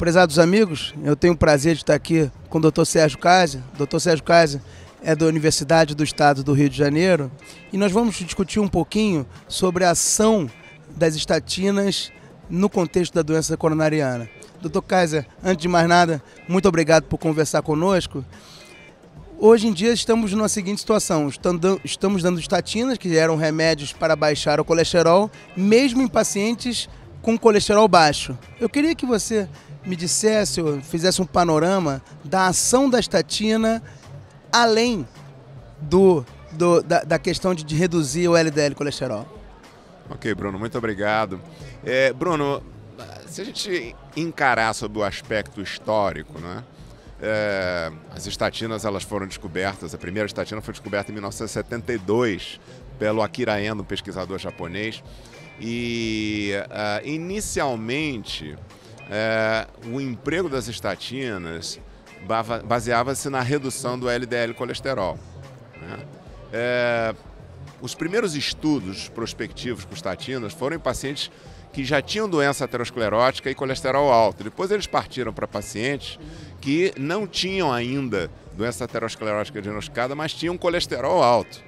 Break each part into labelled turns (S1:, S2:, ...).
S1: Prezados amigos, eu tenho o prazer de estar aqui com o Dr. Sérgio Kaiser. O Dr. Sérgio Kaiser é da Universidade do Estado do Rio de Janeiro e nós vamos discutir um pouquinho sobre a ação das estatinas no contexto da doença coronariana. Dr. Kaiser, antes de mais nada, muito obrigado por conversar conosco. Hoje em dia estamos numa seguinte situação, estamos dando estatinas, que eram remédios para baixar o colesterol, mesmo em pacientes com colesterol baixo. Eu queria que você me dissesse, ou fizesse um panorama da ação da estatina, além da questão de reduzir o LDL colesterol.
S2: Ok, Bruno, muito obrigado. Bruno, se a gente encarar sob o aspecto histórico, né? As estatinas elas foram descobertas, a primeira estatina foi descoberta em 1972 pelo Akira Endo, um pesquisador japonês, e inicialmente o emprego das estatinas baseava-se na redução do LDL colesterol, né? Os primeiros estudos prospectivos com estatinas foram em pacientes que já tinham doença aterosclerótica e colesterol alto. Depois eles partiram para pacientes que não tinham ainda doença aterosclerótica diagnosticada, mas tinham colesterol alto.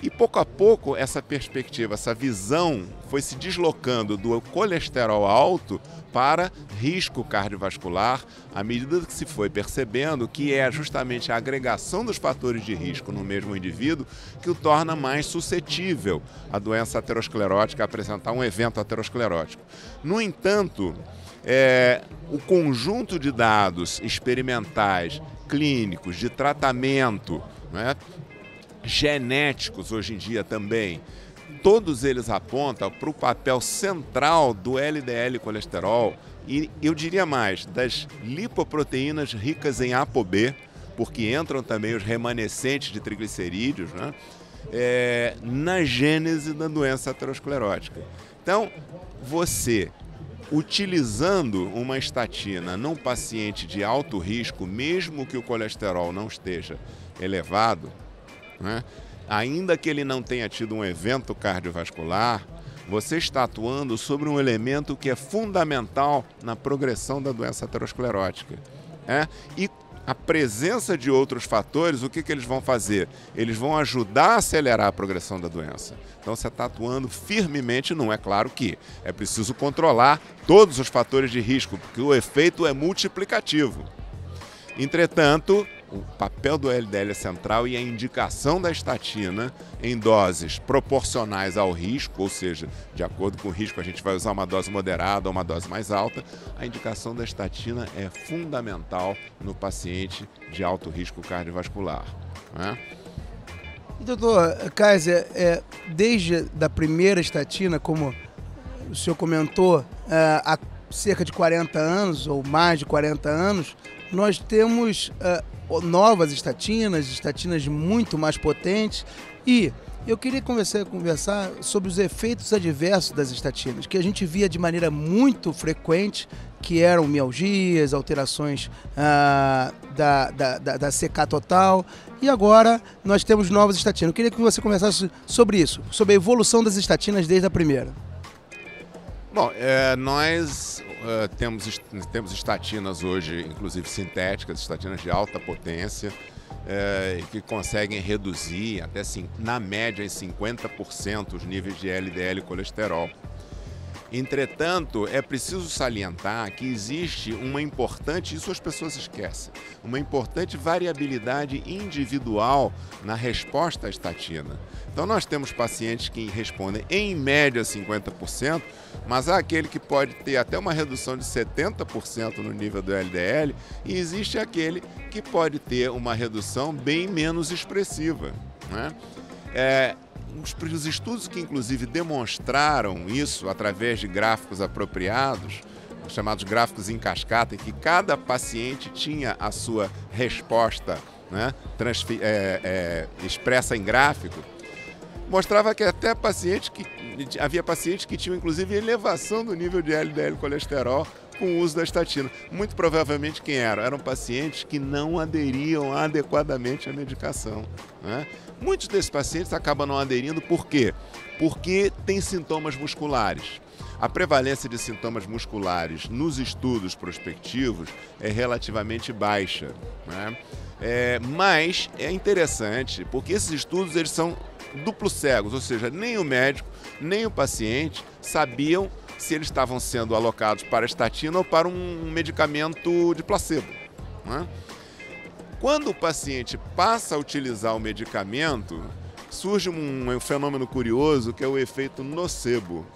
S2: E pouco a pouco essa perspectiva, essa visão foi se deslocando do colesterol alto para risco cardiovascular, à medida que se foi percebendo que é justamente a agregação dos fatores de risco no mesmo indivíduo que o torna mais suscetível à doença aterosclerótica, a apresentar um evento aterosclerótico. No entanto, o conjunto de dados experimentais, clínicos, de tratamento, né, genéticos hoje em dia também, todos eles apontam para o papel central do LDL colesterol e, eu diria mais, das lipoproteínas ricas em ApoB, porque entram também os remanescentes de triglicerídeos, né, na gênese da doença aterosclerótica. Então, você utilizando uma estatina num paciente de alto risco, mesmo que o colesterol não esteja elevado, né, ainda que ele não tenha tido um evento cardiovascular, você está atuando sobre um elemento que é fundamental na progressão da doença aterosclerótica. E a presença de outros fatores, o que eles vão fazer? Eles vão ajudar a acelerar a progressão da doença. Então você está atuando firmemente, não é claro que é preciso controlar todos os fatores de risco, porque o efeito é multiplicativo. Entretanto, o papel do LDL é central e a indicação da estatina em doses proporcionais ao risco, ou seja, de acordo com o risco a gente vai usar uma dose moderada ou uma dose mais alta, a indicação da estatina é fundamental no paciente de alto risco cardiovascular, né?
S1: Doutor Kaiser, desde a primeira estatina, como o senhor comentou, há cerca de 40 anos ou mais de 40 anos, nós temos novas estatinas muito mais potentes, e eu queria conversar sobre os efeitos adversos das estatinas, que a gente via de maneira muito frequente, que eram mialgias, alterações da CK total, e agora nós temos novas estatinas. Eu queria que você conversasse sobre isso, sobre a evolução das estatinas desde a primeira.
S2: Bom, nós temos estatinas hoje, inclusive sintéticas, estatinas de alta potência, que conseguem reduzir até, na média, em 50% os níveis de LDL colesterol. Entretanto, é preciso salientar que existe uma importante, isso as pessoas esquecem, uma importante variabilidade individual na resposta à estatina. Então nós temos pacientes que respondem em média 50%, mas há aquele que pode ter até uma redução de 70% no nível do LDL, e existe aquele que pode ter uma redução bem menos expressiva, né? Os estudos que inclusive demonstraram isso através de gráficos apropriados, chamados gráficos em cascata, em que cada paciente tinha a sua resposta, né, expressa em gráfico, mostrava que até havia pacientes que tinham inclusive elevação do nível de LDL colesterol com o uso da estatina. Muito provavelmente quem eram? Eram pacientes que não aderiam adequadamente à medicação, né? Muitos desses pacientes acabam não aderindo, por quê? Porque têm sintomas musculares. A prevalência de sintomas musculares nos estudos prospectivos é relativamente baixa, né? Mas é interessante, porque esses estudos eles são duplo cegos, ou seja, nem o médico, nem o paciente sabiam se eles estavam sendo alocados para estatina ou para um medicamento de placebo, né? Quando o paciente passa a utilizar o medicamento, surge um fenômeno curioso que é o efeito nocebo.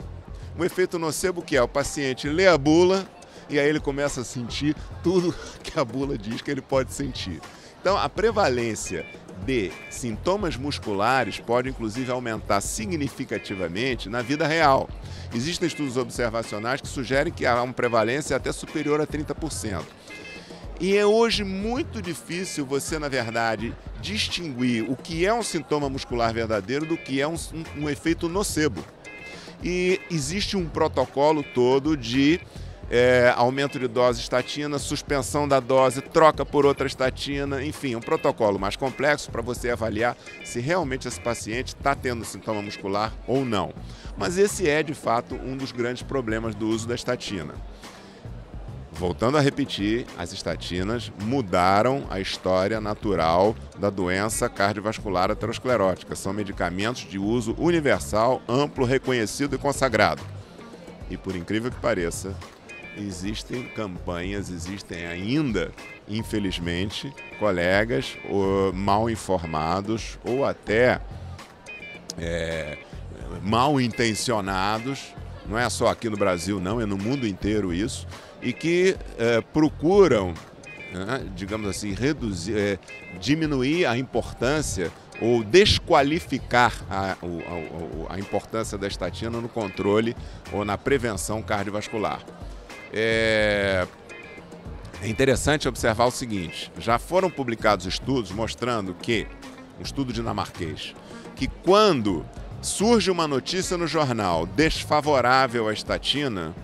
S2: O efeito nocebo que é o paciente lê a bula e aí ele começa a sentir tudo que a bula diz que ele pode sentir. Então, a prevalência de sintomas musculares pode, inclusive, aumentar significativamente na vida real. Existem estudos observacionais que sugerem que há uma prevalência até superior a 30%. E é hoje muito difícil você, na verdade, distinguir o que é um sintoma muscular verdadeiro do que é um efeito nocebo. E existe um protocolo todo de aumento de dose estatina, suspensão da dose, troca por outra estatina, enfim, um protocolo mais complexo para você avaliar se realmente esse paciente está tendo sintoma muscular ou não. Mas esse é, de fato, um dos grandes problemas do uso da estatina. Voltando a repetir, as estatinas mudaram a história natural da doença cardiovascular aterosclerótica. São medicamentos de uso universal, amplo, reconhecido e consagrado. E por incrível que pareça, existem campanhas, existem ainda, infelizmente, colegas mal informados ou até mal intencionados, não é só aqui no Brasil não, é no mundo inteiro isso, e que procuram, digamos assim, diminuir a importância ou desqualificar a importância da estatina no controle ou na prevenção cardiovascular. É interessante observar o seguinte, já foram publicados estudos mostrando que, um estudo dinamarquês, que quando surge uma notícia no jornal desfavorável à estatina,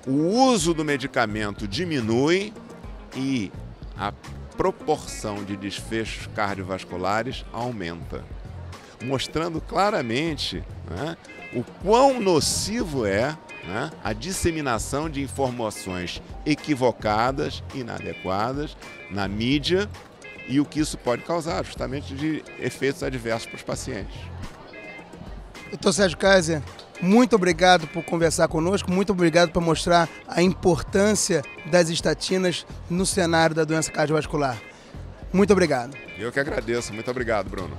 S2: o uso do medicamento diminui e a proporção de desfechos cardiovasculares aumenta, mostrando claramente, né, o quão nocivo é, né, a disseminação de informações equivocadas, inadequadas na mídia e o que isso pode causar, justamente de efeitos adversos para os pacientes.
S1: Dr. Sérgio Kaiser, muito obrigado por conversar conosco, muito obrigado por mostrar a importância das estatinas no cenário da doença cardiovascular. Muito obrigado.
S2: Eu que agradeço. Muito obrigado, Bruno.